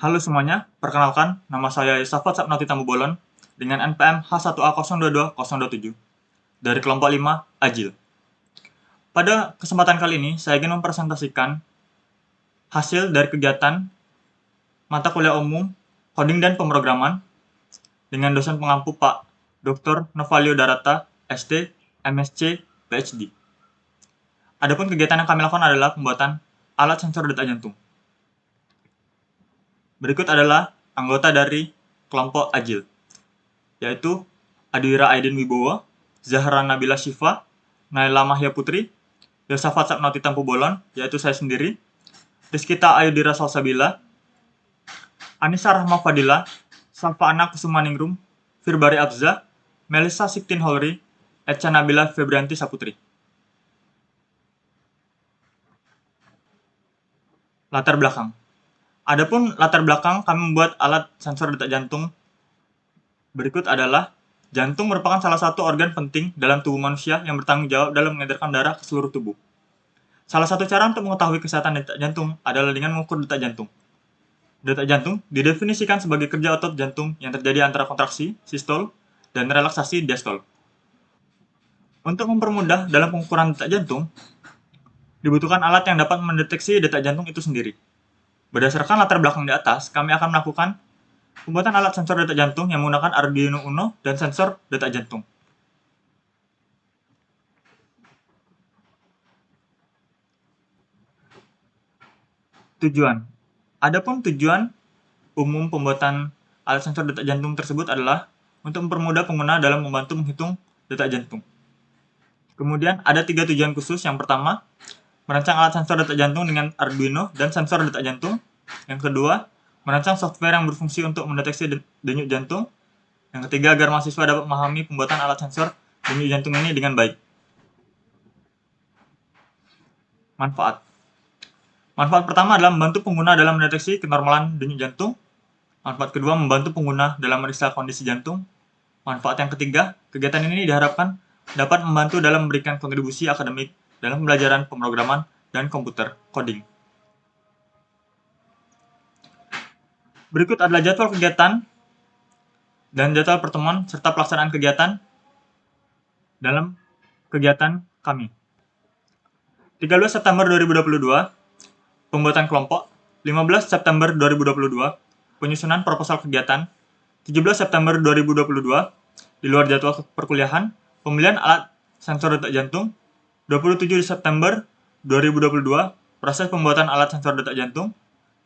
Halo semuanya, perkenalkan, nama saya Yusafat Sapnoti Tambubolon dengan NPM H1A022-027 dari kelompok 5 Ajil. Pada kesempatan kali ini, saya ingin mempresentasikan hasil dari kegiatan mata kuliah umum Coding dan Pemrograman dengan dosen pengampu Pak Dr. Novalio Darata, ST, MSc, PhD. Adapun kegiatan yang kami lakukan adalah pembuatan alat sensor detak jantung. Berikut adalah anggota dari kelompok Ajil, yaitu Adwira Aidin Wibowo, Zahra Nabila Syifa, Naila Mahya Putri, Yosafat Sapnoti Tampubolon, yaitu saya sendiri, Rizkita Ayudira Salsabila, Anissa Rahma Fadila, Salfaana Kusumaningrum, Firbari Abza, Melissa Siktin Holri, Echa Nabila Febrianti Saputri. Latar belakang. Adapun latar belakang kami membuat alat sensor detak jantung berikut adalah jantung merupakan salah satu organ penting dalam tubuh manusia yang bertanggung jawab dalam mengedarkan darah ke seluruh tubuh. Salah satu cara untuk mengetahui kesehatan detak jantung adalah dengan mengukur detak jantung. Detak jantung didefinisikan sebagai kerja otot jantung yang terjadi antara kontraksi, sistol, dan relaksasi, diastol. Untuk mempermudah dalam pengukuran detak jantung, dibutuhkan alat yang dapat mendeteksi detak jantung itu sendiri. Berdasarkan latar belakang di atas, kami akan melakukan pembuatan alat sensor detak jantung yang menggunakan Arduino Uno dan sensor detak jantung. Tujuan. Adapun tujuan umum pembuatan alat sensor detak jantung tersebut adalah untuk mempermudah pengguna dalam membantu menghitung detak jantung. Kemudian ada 3 tujuan khusus. Yang pertama, merancang alat sensor detak jantung dengan Arduino dan sensor detak jantung. Yang kedua, merancang software yang berfungsi untuk mendeteksi denyut jantung. Yang ketiga, agar mahasiswa dapat memahami pembuatan alat sensor denyut jantung ini dengan baik. Manfaat. Manfaat pertama adalah membantu pengguna dalam mendeteksi kenormalan denyut jantung. Manfaat kedua, membantu pengguna dalam meriksa kondisi jantung. Manfaat yang ketiga, kegiatan ini diharapkan dapat membantu dalam memberikan kontribusi akademik dalam pembelajaran pemrograman dan komputer coding. Berikut adalah jadwal kegiatan dan jadwal pertemuan serta pelaksanaan kegiatan dalam kegiatan kami. 13 September 2022, pembuatan kelompok. 15 September 2022, penyusunan proposal kegiatan. 17 September 2022, di luar jadwal perkuliahan, pembelian alat sensor detak jantung. 27 September 2022, proses pembuatan alat sensor detak jantung.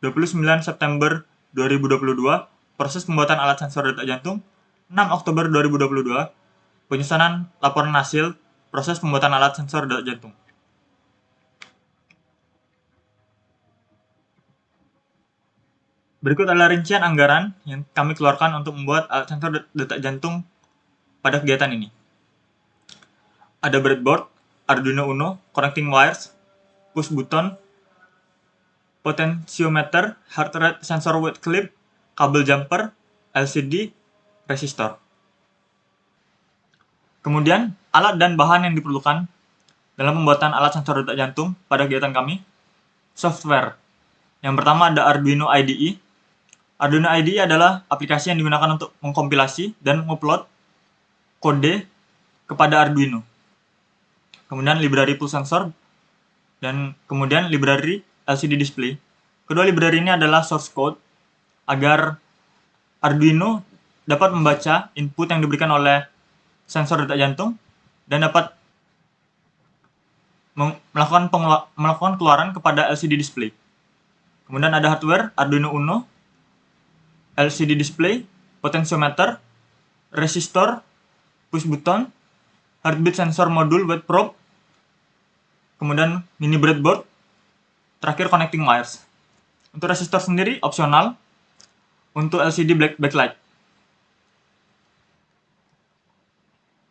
29 September 2022, proses pembuatan alat sensor detak jantung. 6 Oktober 2022, penyusunan laporan hasil proses pembuatan alat sensor detak jantung. Berikut adalah rincian anggaran yang kami keluarkan untuk membuat alat sensor detak jantung pada kegiatan ini. Ada breadboard, Arduino Uno, connecting wires, push button, potentiometer, heart rate sensor weight clip, kabel jumper, LCD, resistor. Kemudian, alat dan bahan yang diperlukan dalam pembuatan alat sensor detak jantung pada kegiatan kami. Software. Yang pertama ada Arduino IDE. Arduino IDE adalah aplikasi yang digunakan untuk mengkompilasi dan mengupload kode kepada Arduino. Kemudian library push sensor dan kemudian library LCD display. Kedua library ini adalah source code agar Arduino dapat membaca input yang diberikan oleh sensor detak jantung dan dapat melakukan keluaran kepada LCD display. Kemudian ada hardware Arduino Uno, LCD display, potentiometer, resistor, push button, heartbeat sensor modul weight probe, kemudian mini breadboard, terakhir connecting wires. Untuk resistor sendiri opsional, untuk LCD backlight.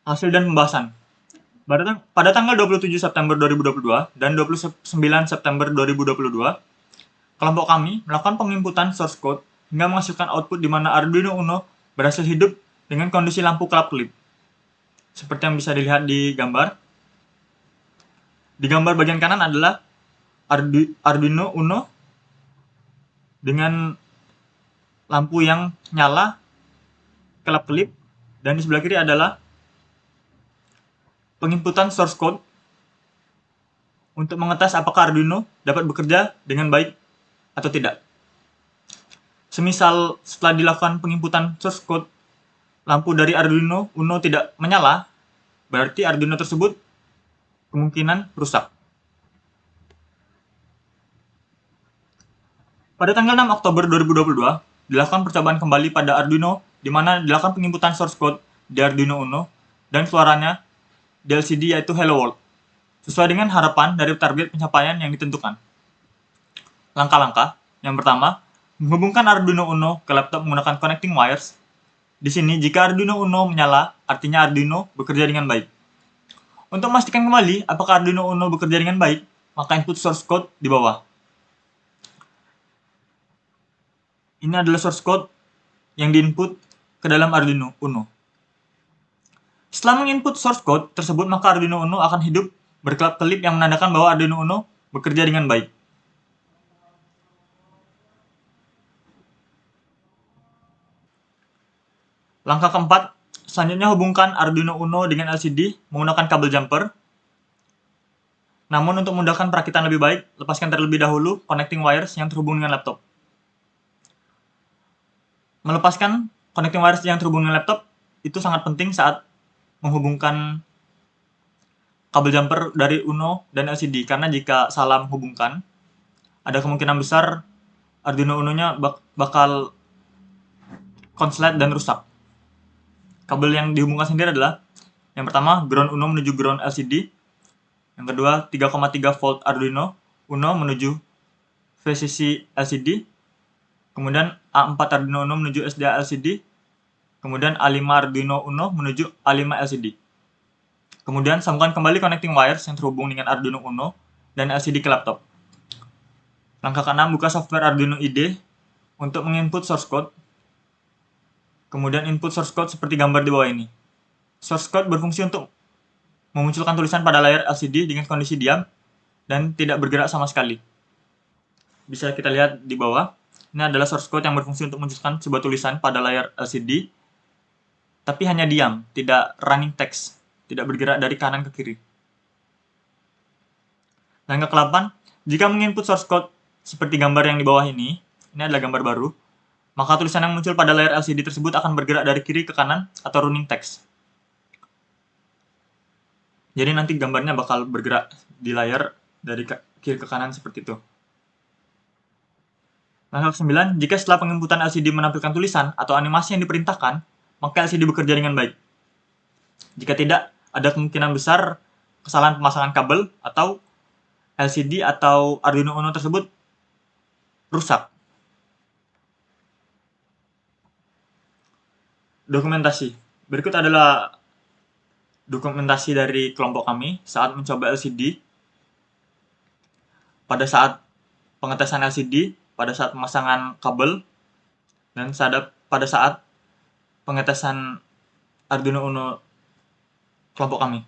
Hasil dan pembahasan. Pada tanggal 27 September 2022 dan 29 September 2022, kelompok kami melakukan penginputan source code hingga menghasilkan output di mana Arduino Uno berhasil hidup dengan kondisi lampu kelap-kelip. Seperti yang bisa dilihat di gambar. Di gambar bagian kanan adalah Arduino Uno dengan lampu yang nyala, kelap-kelip, dan di sebelah kiri adalah penginputan source code untuk mengetes apakah Arduino dapat bekerja dengan baik atau tidak. Semisal setelah dilakukan penginputan source code, lampu dari Arduino Uno tidak menyala, berarti Arduino tersebut kemungkinan rusak. Pada tanggal 6 Oktober 2022, dilakukan percobaan kembali pada Arduino, di mana dilakukan penginputan source code di Arduino Uno, dan suaranya di LCD yaitu Hello World, sesuai dengan harapan dari target pencapaian yang ditentukan. Langkah-langkah, yang pertama, menghubungkan Arduino Uno ke laptop menggunakan connecting wires. Di sini, jika Arduino Uno menyala, artinya Arduino bekerja dengan baik. Untuk memastikan kembali apakah Arduino Uno bekerja dengan baik, maka input source code di bawah. Ini adalah source code yang diinput ke dalam Arduino Uno. Setelah menginput source code tersebut, maka Arduino Uno akan hidup berkelap-kelip yang menandakan bahwa Arduino Uno bekerja dengan baik. Langkah keempat, selanjutnya hubungkan Arduino Uno dengan LCD menggunakan kabel jumper. Namun untuk memudahkan perakitan lebih baik, lepaskan terlebih dahulu connecting wires yang terhubung dengan laptop. Melepaskan connecting wires yang terhubung dengan laptop itu sangat penting saat menghubungkan kabel jumper dari Uno dan LCD, karena jika salah menghubungkan, ada kemungkinan besar Arduino Uno-nya bakal konslet dan rusak. Kabel yang dihubungkan sendiri adalah yang pertama ground Uno menuju ground LCD, yang kedua 3,3 volt Arduino Uno menuju VCC LCD, kemudian A4 Arduino Uno menuju SDA LCD, kemudian A5 Arduino Uno menuju A5 LCD. Kemudian sambungkan kembali connecting wires yang terhubung dengan Arduino Uno dan LCD ke laptop. Langkah ke-6, buka software Arduino IDE untuk menginput source code. Kemudian input source code seperti gambar di bawah ini. Source code berfungsi untuk memunculkan tulisan pada layar LCD dengan kondisi diam dan tidak bergerak sama sekali. Bisa kita lihat di bawah. Ini adalah source code yang berfungsi untuk memunculkan sebuah tulisan pada layar LCD, tapi hanya diam, tidak running text, tidak bergerak dari kanan ke kiri. Langkah ke-8, jika menginput source code seperti gambar yang di bawah ini adalah gambar baru, maka tulisan yang muncul pada layar LCD tersebut akan bergerak dari kiri ke kanan atau running text. Jadi nanti gambarnya bakal bergerak di layar dari kiri ke kanan seperti itu. Langkah ke-9, jika setelah penginputan LCD menampilkan tulisan atau animasi yang diperintahkan, maka LCD bekerja dengan baik. Jika tidak, ada kemungkinan besar kesalahan pemasangan kabel atau LCD atau Arduino Uno tersebut rusak. Dokumentasi. Berikut adalah dokumentasi dari kelompok kami saat mencoba LCD, pada saat pengetesan LCD, pada saat pemasangan kabel, dan pada saat pengetesan Arduino Uno kelompok kami.